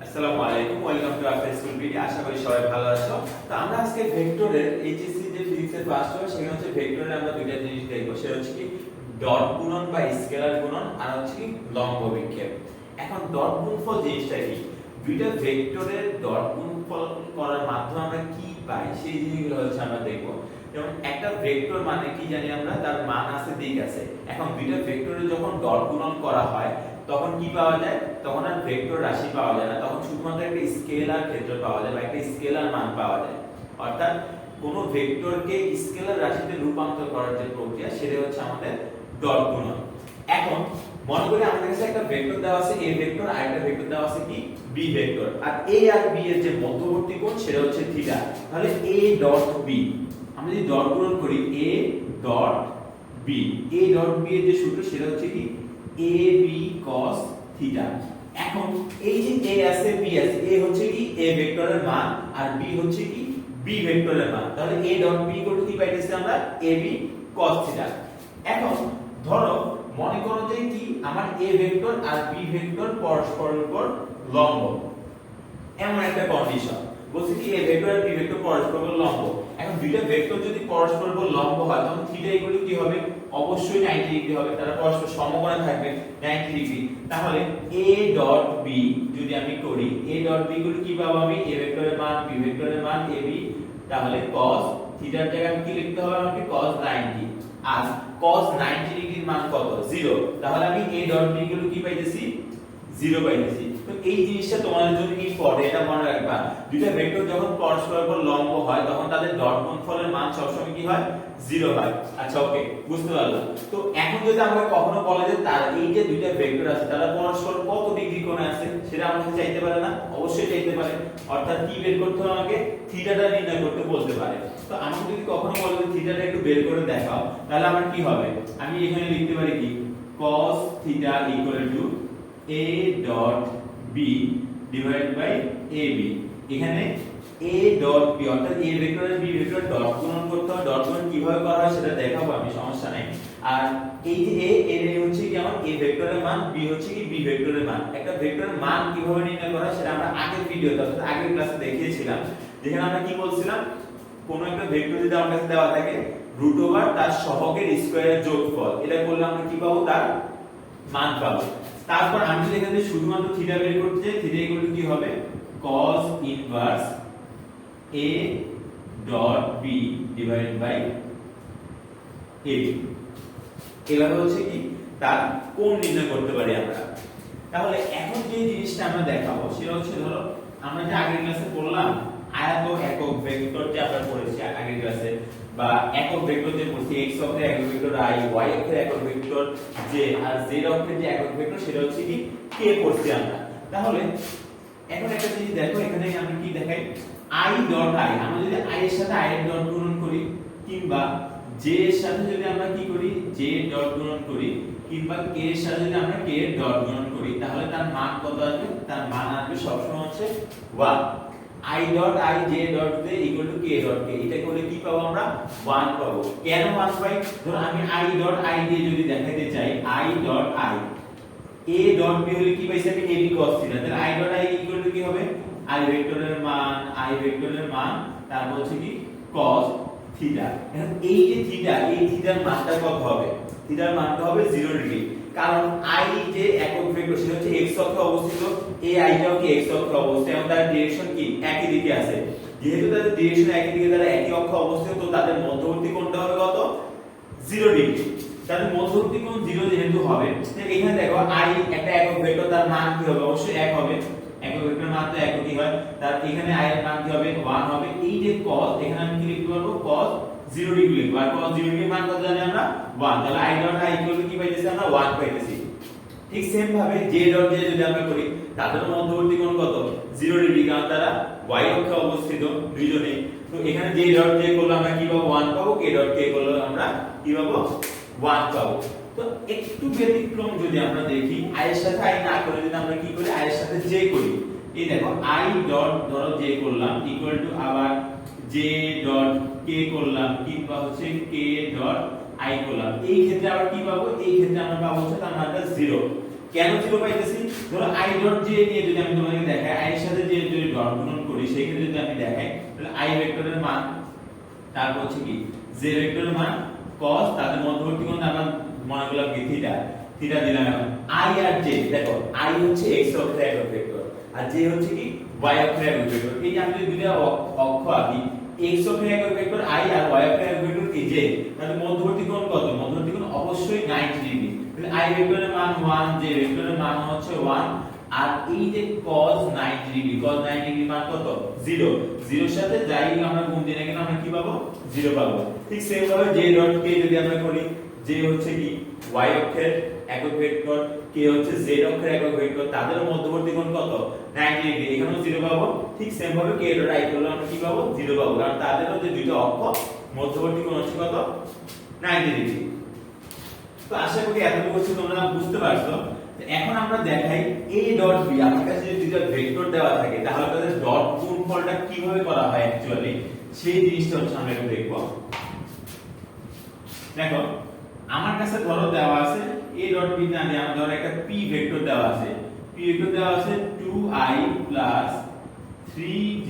আসসালামু আলাইকুম, welcome to after school video. আশা করি সবাই ভালো আছো। তো আমরা আজকে ভেক্টরের এইচএসসি যে ফিজিক্সের ক্লাস হবে সেখানে হচ্ছে ভেক্টরে আমরা দুইটা জিনিস দেখব। সেটা হচ্ছে কি ডট গুণন বা স্কেলার গুণন, আর হচ্ছে কি লম্ব বিক্ষেপ। এখন ডট গুণফল জিনিসটা কি? দুইটা ভেক্টরের ডট গুণফল করার মাধ্যমে আমরা কি পাই সেই জিনিসগুলো হচ্ছে আমরা দেখব। যেমন একটা ভেক্টর মানে কি জানি আমরা, তার মান আছে, দিক আছে। এখন দুইটা ভেক্টরের যখন ডট গুণন করা হয় তখন কি পাওয়া যায়? তখন আর ভেক্টর রাশি পাওয়া যায় না, তখন শুধুমাত্র একটা স্কেলার ক্ষেত্র পাওয়া যায় বা একটা স্কেলার মান পাওয়া যায়। অর্থাৎ কোন ভেক্টরকে স্কেলার রাশিতে রূপান্তর করার যে প্রক্রিয়া সেটা হচ্ছে আমাদের ডট গুণন। এখন মনে করি আমাদের কাছে একটা ভেক্টর দেওয়া আছে a ভেক্টর, আর একটা ভেক্টর দেওয়া আছে কি b ভেক্টর, আর a আর b এর যে মধ্যবর্তী কোণ সেটা হচ্ছে থিটা। তাহলে a ডট b আমরা যদি ডট গুণন করি a dot b, a dot b এর যে সূত্র সেটা হচ্ছে কি ab cos থিটা। এখন এই যে a আছে b আছে, a হচ্ছে কি a ভেক্টরের মান আর b হচ্ছে কি b ভেক্টরের মান। তাহলে a ডট b কি পাইতেছি আমরা ab cos থিটা। এখন ধরো মনে করো যে কি আমার a ভেক্টর আর b ভেক্টর পরস্পরের উপর লম্ব, এমন একটা কন্ডিশন বলছি কি a ভেক্টর আর b ভেক্টর পরস্পরের উপর লম্ব। এখন দুইটা ভেক্টর যদি পরস্পরের উপর লম্ব হয় তখন থিটা ইকুয়াল টু কি হবে? অবশ্যই 90 ডিগ্রি হবে, তারা পরস্পর সমকোণে থাকবে 90 ডিগ্রি। তাহলে a ডট b যদি আমি করি, a dot b equal to কি পাবো আমি? a ভেক্টরের মান b ভেক্টরের মান ab, তাহলে cos থিটার জায়গায় আমি কি লিখতে হবে? আমাকে cos 90, আর cos 90 ডিগ্রির মান কত? 0। তাহলে আমি a dot b equal to কি পাইতেছি? 0 পাইতেছি। তো এই জিনিসটা তোমাদের জন্য ইম্পর্টেন্ট, এটা মনে রাখবা। দুইটা ভেক্টর যখন পরস্পরের উপর লম্ব হয় তখন তাদের ডট গুণফলের মান সবসময় কি হয়? 0 হয়। আচ্ছা, ওকে, বুঝতে পারলাম। তো এখন যদি আমাকে কখনো বলে যে তার এই যে দুইটা ভেক্টর আছে তারা পরস্পর কত ডিগ্রি কোণে আছে, সেটা আমাকে চাইতে পারে না? অবশ্যই চাইতে পারে। অর্থাৎ কি বের করতে হবে? আমাকে থিটাটা নির্ণয় করতে বলতে পারে। তো আমাকে যদি কখনো বলে যে থিটাটা একটু বের করে দেখাও, তাহলে আমার কি হবে? আমি এখানে লিখতে পারি কি cos theta equal to a dot b divided by ab। এখানে a ডট b অর্থাৎ a ভেক্টর আর b ভেক্টর ডট গুণন করতে হয়। ডট গুণন কিভাবে করা হয় সেটা দেখাবো আমি, সমস্যা নাই। আর এই যে a এর হচ্ছে কি আমার a ভেক্টরের মান, b হচ্ছে কি b ভেক্টরের মান। একটা ভেক্টরের মান কিভাবে নির্ণয় করা হয় সেটা আমরা আগের ভিডিওতে অর্থাৎ আগের ক্লাসে দেখিয়েছিলাম, যেখানে আমরা কি বলছিলাম, কোন একটা ভেক্টর যদি আমার কাছে দেওয়া থাকে রুট ওভার তার সহগের স্কয়ারের যোগফল, এটা করলে আমরা কি পাবো? তার মান পাবো। তারপর আমি যদি এখানে শুধুমাত্র থিটা বের করতে চাই, থিটা ইকুয়াল টু কি হবে? cos inverse a dot b divided by ab। এভাবে হচ্ছে কি তার কোণ নির্ণয় করতে পারি আমরা। তাহলে এখন যে জিনিসটা আমরা দেখাবো সেটা হচ্ছে, ধরো আমরা যে আগের ক্লাসে পড়লাম আয়ত একক ভেক্টর যে আমরা পড়েছি আগের ক্লাসে, বা একক ভেক্টর যে পড়ছি, x অক্ষের একক ভেক্টর i, y অক্ষের একক ভেক্টর j, আর z অক্ষের যে একক ভেক্টর সেটা হচ্ছে কি k পড়ছি আমরা। তাহলে এখন একটা জিনিস দেখো, এখানে আমরা কি দেখাই i ডট i, আমরা যদি i এর সাথে i এর ডট গুণন করি, কিংবা j এর সাথে যদি আমরা কি করি j এর ডট গুণন করি, কিংবা k এর সাথে যদি আমরা k এর ডট গুণন করি, তাহলে তার মান কত আসবে? তার মান আসবে সবসময় হচ্ছে 1। i dot i j dot j equal to k dot k, এটা করলে কি পাবো আমরা? 1 পাবো। কেন 1 পাই? ধরো আমি i ডট i দিয়ে যদি দেখাতে চাই i dot i, a dot b হলে কি পাইছি আমি? ab cos theta. তাহলে i dot i equal to কি হবে? i ভেক্টরের মান তারপর হচ্ছে কি cos থিটা। এখন এই যে থিটা, এই থিটার মানটা কত হবে? থিটার মানটা হবে 0 ডিগ্রি। কারণ i যে একক ভেক্টর সেটা হচ্ছে x অক্ষে অবস্থিত, এই i টাও কি x অক্ষে অবস্থিত, এবং তার ডিরেকশন কি একই দিকে আছে। যেহেতু তাদের ডিরেকশন একই দিকে, তারা একই অক্ষে অবস্থিত, তো তাদের মধ্যবর্তী কোণটা হবে কত? 0 ডিগ্রি। তাদের মধ্যবর্তী কোণ 0 যেহেতু হবে, তাহলে এখানে দেখো i একটা একক ভেক্টর, তার মান কি হবে? অবশ্যই 1 হবে। একক ভেক্টরের মান তো একই হয়, তার এখানে i এর মান কি হবে? 1 হবে। এই যে cos, এখানে আমি কি লিখতে পারবো? cos 0 ডিগ্রি লিখবো, আর cos 0 ডিগ্রির মান কত জানি আমরা? 1। তাহলে i dot i equal to কি পাইতেছি আমরা? 1 পাইতেছি। ঠিক সেম ভাবে j ডট j যদি আমরা করি, তাদের মধ্যবর্তী কোণ কত? 0 ডিগ্রি, কারণ তারা y অক্ষে অবস্থিত দুইজনেই। তো এখানে j ডট j করলে আমরা কি পাবো? 1 পাবো। k ডট k করলে আমরা কি পাবো? 1 পাবো। তো একটু ব্যতিক্রম যদি আমরা দেখি, i এর সাথে i না করে যদি আমরা কি করি? i এর সাথে j করি। এই দেখো i ডট ধরো j করলাম ইকুয়াল টু আবার j ডট k করলাম, কিংবা হচ্ছে k ডট i করলাম। এই ক্ষেত্রে আবার কি পাবো? এই ক্ষেত্রে আমরা পাবো হচ্ছে তার মানটা 0। কেন 0 পাইতেছি? ধরো i ডট j নিয়ে যদি আমি তোমাকে দেখাই, i এর সাথে j যদি ডট গুণন করি, সেক্ষেত্রে যদি আমি দেখাই, তাহলে i ভেক্টরের মান, তারপর হচ্ছে কি j ভেক্টরের মান cos, তাদের মধ্যবর্তী কোণ আমরা মনে করলাম কি থিটা, থিটা দিলাম। এখন i আর j, দেখো i হচ্ছে x অক্ষের একক ভেক্টর আর j হচ্ছে কি y অক্ষের একক ভেক্টর। এই যে আমি যদি দুইটা অক্ষ আঁকি, x অক্ষের একক ভেক্টর i আর y অক্ষের একক ভেক্টর কি j, তাহলে মধ্যবর্তী কোণ কত? মধ্যবর্তী কোণ অবশ্যই 90 ডিগ্রি। তাহলে i ভেক্টরের মান 1, j ভেক্টরের মান হচ্ছে 1, আর এই যে cos 90 ডিগ্রি, cos 90 ডিগ্রি মান কত? 0। 0 এর সাথে যাই আমরা গুণ দিই না কেন আমরা কি পাবো? 0 পাবো। ঠিক সেম ভাবে j ডট k যদি আমরা করি, j হচ্ছে কি y অক্ষের একক ভেক্টর, k হচ্ছে z অক্ষের একক ভেক্টর, তাদের মধ্যবর্তী কোণ কত? 90 ডিগ্রি, এখানেও 0 পাবো। ঠিক সেম ভাবে k ডট i করলে আমরা কি পাবো? 0 পাবো, কারণ তাদেরও যে দুটো অক্ষ মধ্যবর্তী কোণ হচ্ছে কত? 90 ডিগ্রি। তো আশা করি এতটুকু হচ্ছে তোমরা বুঝতে পারছো। এখন আমরা দেখাই a ডট b, আমার কাছে যদি দুটো ভেক্টর দেওয়া থাকে তাহলে তাদের ডট গুণফলটা কিভাবে করা হয় অ্যাকচুয়ালি, সেই জিনিসটা হচ্ছে আমরা একটু দেখব। দেখো আমার কাছে ধরো দেওয়া আছে a ডট b না দিয়ে আমার ধরো একটা p ভেক্টর দেওয়া আছে, p ভেক্টর দেওয়া আছে 2i 3j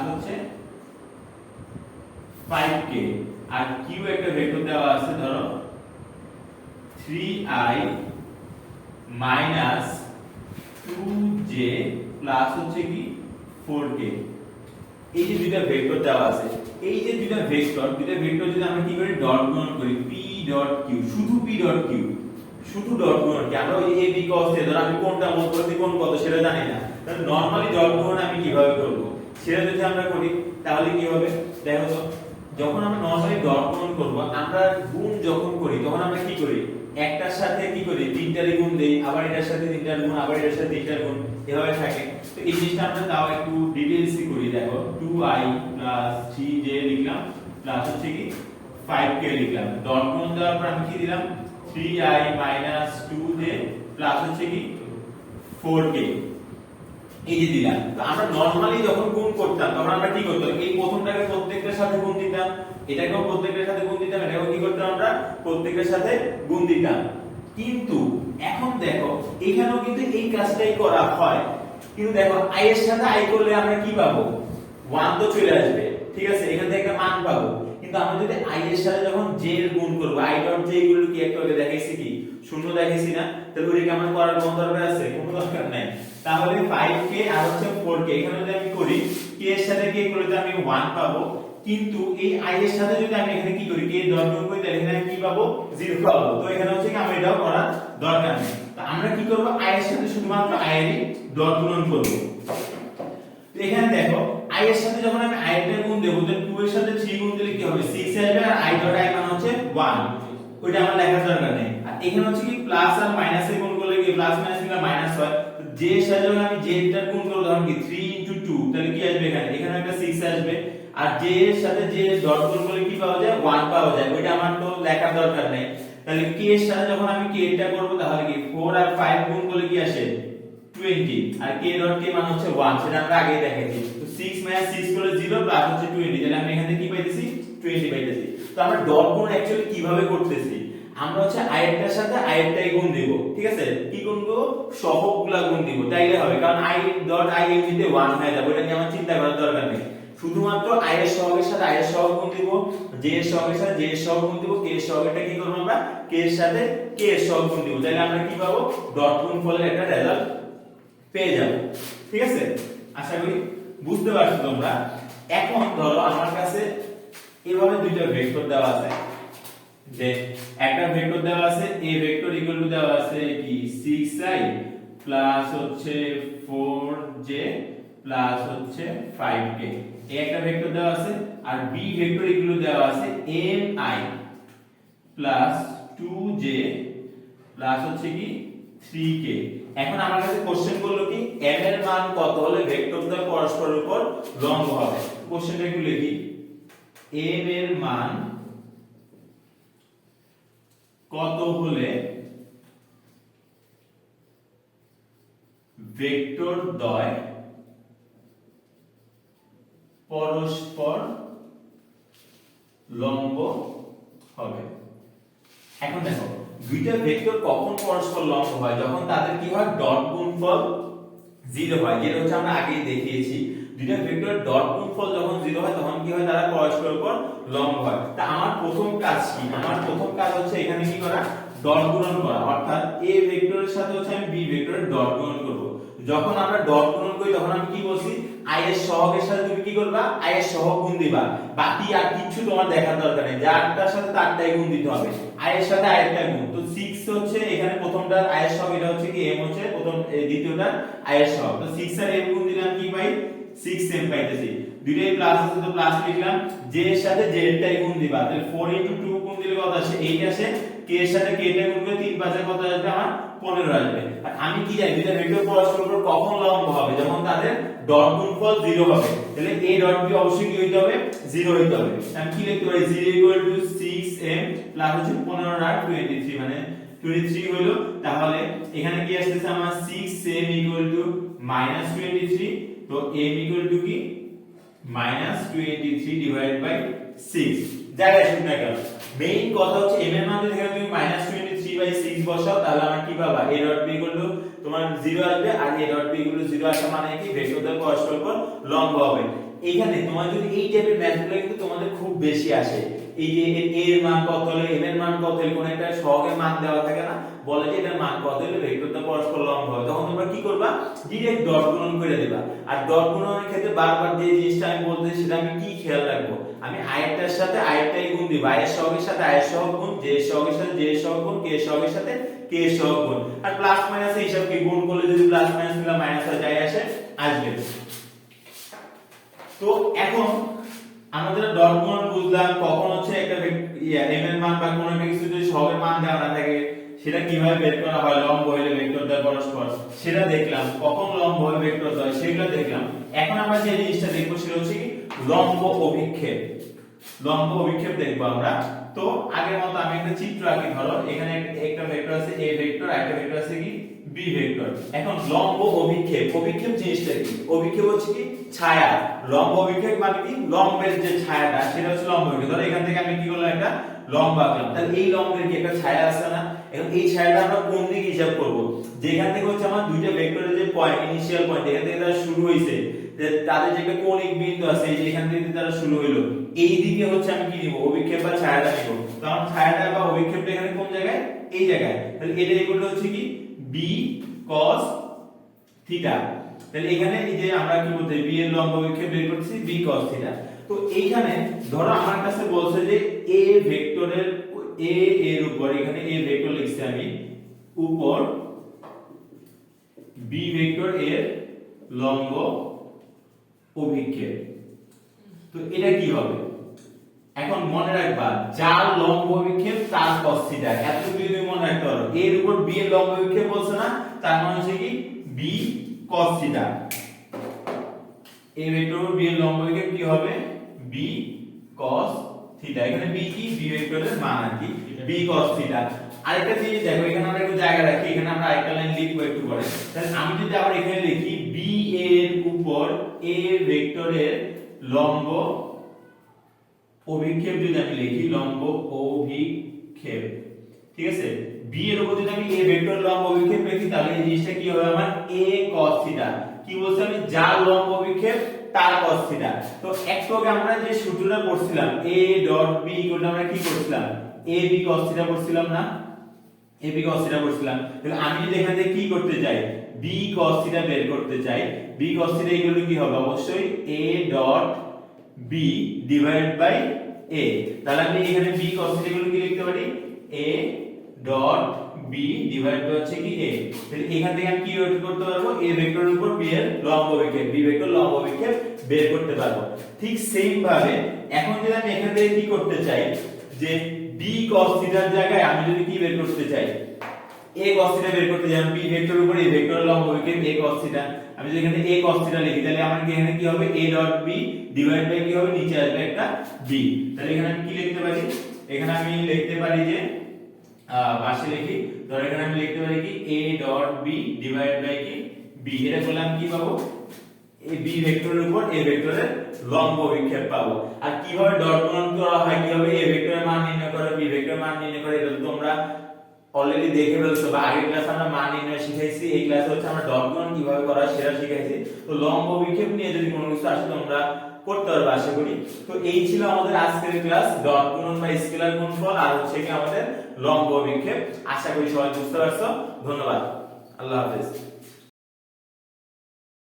হচ্ছে 5k, আর q একটা ভেক্টর দেওয়া আছে ধরো 3i 2j হচ্ছে কি 4k। এই যে দুইটা ভেক্টর দেওয়া আছে, এই যে দুইটা ভেক্টর যদি আমরা কি করি? ডট গুণন করি, p ডট q, শুধু p ডট q, শুধু ডট গুণন কি? আমরা ওই a b cos a, ধর আমি কোনটা মধ্যবর্তী কোণ কত সেটা জানি না, তাহলে নরমালি ডট গুণন আমি কিভাবে করব সেটা যদি আমরা করি তাহলে কি হবে? দেখো তো, যখন আমরা নরমালি ডট গুণন করব, আমরা গুণ যখন করি তখন আমরা কি করি? একটার সাথে কি করি? তিনটারই গুণ দেই, আবার এটার সাথে তিনটার গুণ, আবার এটার সাথে তিনটার গুণ, এভাবে থাকে। তো এই জিনিসটা আমরা তাও একটু ডিটেইলসই করি। দেখো 2i 3j লিখলাম প্লাস হচ্ছে কি 5k লিখলাম, ডট গুণ দেওয়ার পর আমি কি দিলাম? 3i 2j প্লাস হচ্ছে কি 4k, এই যে দিলাম। তো আমরা নরমালি যখন গুণ করতাম তখন আমরা কি করতাম? এই প্রথমটাকে প্রত্যেকটার সাথে গুণ দিতাম, এটাকেও প্রত্যেকটার সাথে গুণ দিতাম, এটাকেও কি করতাম? আমরা প্রত্যেকটার সাথে গুণ দিতাম। কিন্তু এখন দেখো এখানেও কিন্তু এই কাজটাই করা হয়, কিন্তু দেখো i এর সাথে i করলে আমরা কি পাবো? 1 তো চলে আসবে, ঠিক আছে, এখান থেকে একটা মান পাবো। কিন্তু আমরা যদি i এর সাথে যখন j এর গুণ করব, i ডট j গুলো কি একটু আগে দেখাইছি কি শূন্য দেখাইছি না? তাহলে ওইটা আমার করার কোনো দরকার আছে? কোনো দরকার নাই। তাহলে 5k আর হচ্ছে 4k, এখানে যদি আমি করি k এর সাথে k করলে তো আমি 1 পাবো, কিন্তু এই i এর সাথে যদি আমি এখানে কি করি? k ডট গুণ করি, তাহলে এখানে আমি কি পাবো? 0 পাবো। তো এখানে হচ্ছে কি আমার এটাও করার দরকার নেই। তো আমরা কি করব? i এর সাথে শুধুমাত্র i এর ডট গুণন করব। তো এখানে দেখো i এর সাথে যখন আমি i এর গুণ দেব, তো 2 এর সাথে 3 গুণ দিলে কি হবে? 6 আসবে, আর i ডট i মান হচ্ছে 1, ওইটা আমার লেখার দরকার নেই। আর এখানে হচ্ছে কি প্লাস আর মাইনাসে গুণ করলে কি প্লাস মাইনাস মিলে মাইনাস হয়। তো j এর সাথে যখন আমি j এর গুণ করব তখন কি 3 2, তাহলে কি আসবে? এখানে একটা 6 আসবে, আর j এর সাথে j এর ডট গুণ করলে কি পাওয়া যায়? 1 পাওয়া যায়, ওইটা আমার তো লেখার দরকার নেই। তাহলে k এর সাথে যখন আমি k টা করব তাহলে কি 4 আর 5 গুণ করলে কি আসে? 20, আর k ডট k মান হচ্ছে 1, সেটা আমরা আগেই দেখাইছি। তো 6 6 করলে 0 প্লাস হচ্ছে 20, তাহলে আমি এখানে কি পাইতেছি? 20 পাইতেছি। তো আমরা ডট গুণ অ্যাকচুয়ালি কিভাবে করতেছি? আমরা হচ্ছে i এর সাথে i এরটাই গুণ দেব, ঠিক আছে? কি গুণ দেব? সহগগুলা গুণ দিব, তাইলে হবে, কারণ i ডট i এমনিতে 1 হয়ে যাবে, ওটা নিয়ে আমার চিন্তা করার দরকার নেই। শুধুমাত্র i এর সহগের সাথে i এর সহগ গুণ দিব, j এর সহগের সাথে j এর সহগ গুণ দিব, k এর সহগটা কি করব? আমরা k এর সাথে k এর সহগ গুণ দিব, তাহলে আমরা কি পাবো? ডট গুণফলের একটা রেজাল্ট পেয়ে যাব, ঠিক আছে? আশা করি বুঝতে পারছো তোমরা। এখন ধরো আমার কাছে এভাবে দুইটা ভেক্টর দেওয়া আছে, যে একটা ভেক্টর দেওয়া আছে a ভেক্টর ইকুয়াল টু দেওয়া আছে কি 6i প্লাস হচ্ছে 4j প্লাস হচ্ছে 5k, এই একটা ভেক্টর দেওয়া আছে, আর b ভেক্টর ইকুয়াল টু দেওয়া আছে mi প্লাস 2j প্লাস হচ্ছে কি 3k। এখন আমার কাছে কোশ্চেন করলো কি m এর মান কত হলে ভেক্টরটা পরস্পরের উপর লম্ব হবে? কোশ্চেনটা একটু লিখি। m এর মান কত হলে ভেক্টর দ্বয় পরস্পর লম্ব হবে? এখন দেখো দুইটা ভেক্টর কখন পরস্পর লম্ব হয়, যখন তাদের কি হয় ডট গুণফল 0 হয়, যেটা হচ্ছে আমরা আগেই দেখিয়েছি। দুইটা ভেক্টর ডট গুণফল যখন 0 হয় তখন কি হয়, তারা পরস্পর উপর লম্ব হয়। তা আমার প্রথম কাজ কি, আমার প্রথম কাজ হচ্ছে এখানে কি করা, ডট গুণন করা, অর্থাৎ a ভেক্টরের সাথে হচ্ছে আমি b ভেক্টরের ডট গুণন করব। যখন আমরা ডট গুণন করি তখন আমি কি বলছি, i এর সহগের সাথে তুমি কি করবা, i এর সহগ গুণ দিবা, বাকি আর কিছু তোমার দেখার দরকার নেই, যারটার সাথে তারটাই গুণ দিতে হবে, i এর সাথে i এরটাই গুণ। তো 6 হচ্ছে এখানে প্রথমটার i এর সহগ, এটা হচ্ছে কি m হচ্ছে প্রথম, দ্বিতীয়টার i এর সহগ। তো 6 আর m গুণ দিলাম কি পাই, 6m পাইতেছি। দুইটাই প্লাস আছে তো প্লাস লিখলাম, j এর সাথে j এরটাই গুণ দিবা, তাহলে 4 2 গুণ দিলে কত আসে 8 আসে, k এর সাথে k টা গুণ করলে 3 5 এর কত আসবে, আমার 15 আসবে। আর আমি কি জানি দুইটা ভেক্টর পরস্পর উপর কখন লম্ব হবে, যখন তাদের ডট গুণফল 0 হবে, তাহলে a ডট b অবশ্যই কি হইতে হবে, 0 হইতে হবে। আমি কি লিখতে পারি, 0 6m প্লাস হচ্ছে 15 আর 23, মানে 23 হলো। তাহলে এখানে কি আসছে আমার 6m -23, তো m কি -23 ডিভাইড বাই 6, জায়গায় শুন না কেন, মেইন কথা হচ্ছে m এর মান যদি এখানে তুমি -23/6 বসাও তাহলে আমার কি পাবা, a ডট b তোমার 0 আসবে, আর a ডট b 0 আসা মানে কি ভেক্টরদের পরস্পর উপর লম্ব হবে। এইখানে তোমার যদি এই টাইপের ম্যাথগুলো কিন্তু তোমাদের খুব বেশি আসে, এই যে a এর মান কত হলে m এর মান কত হলে কোন একটা সহগের মান দেওয়া থাকে না, বলে যে এটার মান কত হলে ভেক্টরটা পরস্পর লম্ব হবে, তখন তোমরা কি করবা, ডাইরেক্ট ডট গুণন করে দিবা। আর ডট গুণনের ক্ষেত্রে বারবার যে জিনিসটা আমি বলতেছি সেটা আমি কি খেয়াল রাখবো, আমি আরেকটার সাথে আরেকটাই গুণ দিব, i এর সহগের সাথে i এর সহগ গুণ, j এর সহগের সাথে j এর সহগ গুণ, k এর সহগের সাথে k এর সহগ গুণ, আর প্লাস মাইনাস হিসাব কি গুণ করলে যদি প্লাস মাইনাস মিলা মাইনাস হয় যাই আসে আসবে। তো এখন আমাদের ডট গুণন বুঝলাম, কখন হচ্ছে একটা m এর মান বা কোনো একটা কিছু যদি সহগের মান দেওয়া না থাকে সেটা কিভাবে বের করা হয়, লম্ব হইলে ভেক্টরদের পরস্পর সেটা দেখলাম, কখন লম্ব হলে ভেক্টর হয় সেগুলো দেখলাম। এখন আমরা যে জিনিসটা দেখবো সেটা হচ্ছে কি লম্ব অভিক্ষেপ, লম্ব অভিক্ষেপ দেখবো আমরা। তো আগের মতো আমি একটা চিত্র আঁকি, ধরো এখানে একটা ভেক্টর আছে a ভেক্টর, আর একটা ভেক্টর আছে কি b ভেক্টর। এখন লম্ব অভিক্ষেপ, অভিক্ষেপ জিনিসটা কি, অভিক্ষেপ হচ্ছে কি ছায়া, লম্ব অভিক্ষেপ মানে কি লম্বের যে ছায়াটা সেটা হচ্ছে লম্ব অভিক্ষেপ। ধরো এখান থেকে আমি কি করলাম, একটা লম্ব আঁকলাম, তাহলে এই লম্বের কি একটা ছায়া আছে না, এখন এই ছায়াটা আমরা কোন দিকে হিসাব করব, যেখান থেকে হচ্ছে আমার দুইটা ভেক্টরের যে পয়েন্ট, ইনিশিয়াল পয়েন্ট এখান থেকে তারা শুরু হইছে, তাদের যে একটা কৌণিক বিন্দু আছে এই যে এখান থেকে তারা শুরু হইলো, এই দিকে হচ্ছে আমি কি নিব, অভিক্ষেপ বা ছায়াটা নিব। তো আমার ছায়াটা বা অভিক্ষেপটা এখানে কোন জায়গায়, এই জায়গায়, তাহলে এটা ইকুয়াল হচ্ছে কি b cos θ। তাহলে এখানে এই যে আমরা কি বলতে, b এর লম্ব অভিক্ষেপ বের করছি b cos θ। তো এইখানে ধরো আমার কাছে বলছে যে a ভেক্টরের a এর উপর, এখানে a ভেক্টর লিখছি আমি, উপর b ভেক্টর এর লম্ব অভিক্ষেপ। তো এটা কি হবে, এখন মনে রাখবা যার লম্ব অভিক্ষেপ তার cos θ, এতটুকু তুমি মনে রাখতে পারো, এর উপর b এর লম্ব অভিক্ষেপ বলছে না, তার মানে হচ্ছে কি b cos θ, এই ভেক্টর উপর b এর লম্ব অভিক্ষেপ কি হবে, b cos θ। এখানে b কি, b ভেক্টরের মান আর কি b cos θ। আরেকটা জিনিস দেখো, এখানে আমরা একটু জায়গা রাখি, এখানে আমরা আরেকটা লাইন লিখবো একটু পরে। তাহলে আমি যদি আবার এখানে লিখি b এর উপর a ভেক্টরের লম্ব অভিক্ষেপ, যদি আমি লিখি লম্ব অভিক্ষেপ, ঠিক আছে, b এর উপর যদি আমি a ভেক্টর লম্ব অভিক্ষেপ লিখি তাহলে এই জিনিসটা কি হবে, আমার a cos θ। কি বলছি আমি, যার লম্ব অভিক্ষেপ তার cos θ। তো একটু আগে আমরা যে সূত্রটা পড়ছিলাম a ডট b ইকুয়াল আমরা কি করছিলাম, ab cos θ করছিলাম না, ab cos θ করছিলাম। তাহলে আমি যদি এখান থেকে কি করতে চাই, b cos θ বের করতে চাই, b cos θ ইকুয়াল কি হবে, অবশ্যই a dot b divide by a। তাহলে আমি এখানে b cos θ ইকুয়াল কি লিখতে পারি, a dot b divide by হচ্ছে কি a। তাহলে এখান থেকে আমি কি বের করতে পারবো, a ভেক্টরের উপর b এর লম্ব অভিক্ষেপ, b ভেক্টর লম্ব অভিক্ষেপ বের করতে পারবো। ঠিক সেম ভাবে এখন যদি আমি এখান থেকে কি করতে চাই, যে b cos θ এর জায়গায় আমি যদি কি বের করতে চাই, a cos θ বের করতে চাই, b ভেক্টরের উপর a ভেক্টরের লম্ব অভিক্ষেপ a cos θ। আমি যদি এখানে a cos θ লিখি তাহলে আমার কি এখানে কি হবে, a dot b divide by কি হবে, নিচে আসবে একটা b। তাহলে এখানে আমি কি লিখতে পারি, এখানে আমি লিখতে পারি যে পাশে লিখি, ধর এখানে আমি লিখতে পারি কি a dot b divide by কি b। এটা করলে আমি কি পাবো, a b ভেক্টরের উপর a ভেক্টরের লম্ব বিক্ষেপ পাবো। আর কিভাবে ডট গুণন করা হয়, কিভাবে a ভেক্টরের মান নির্ণয় করে b ভেক্টরের মান নির্ণয় করে, এটা তো তোমরা অলরেডি দেখে ফেলছো বা আগের ক্লাসে আমরা মান নির্ণয় শিখাইছি। এই ক্লাসে হচ্ছে আমরা ডট গুণন কিভাবে করা হয় সেটা শিখাইছি। তো লম্ব বিক্ষেপ নিয়ে যদি কোনো কিছু আসে তোমরা করতে পারবে আশা করি। তো এই ছিল আমাদের আজকের ক্লাস, ডট গুণন বা স্কেলার গুণফল আর হচ্ছে কি আমাদের লম্ব বিক্ষেপ। আশা করি সবাই বুঝতে পারছো। ধন্যবাদ, আল্লাহ হাফেজ।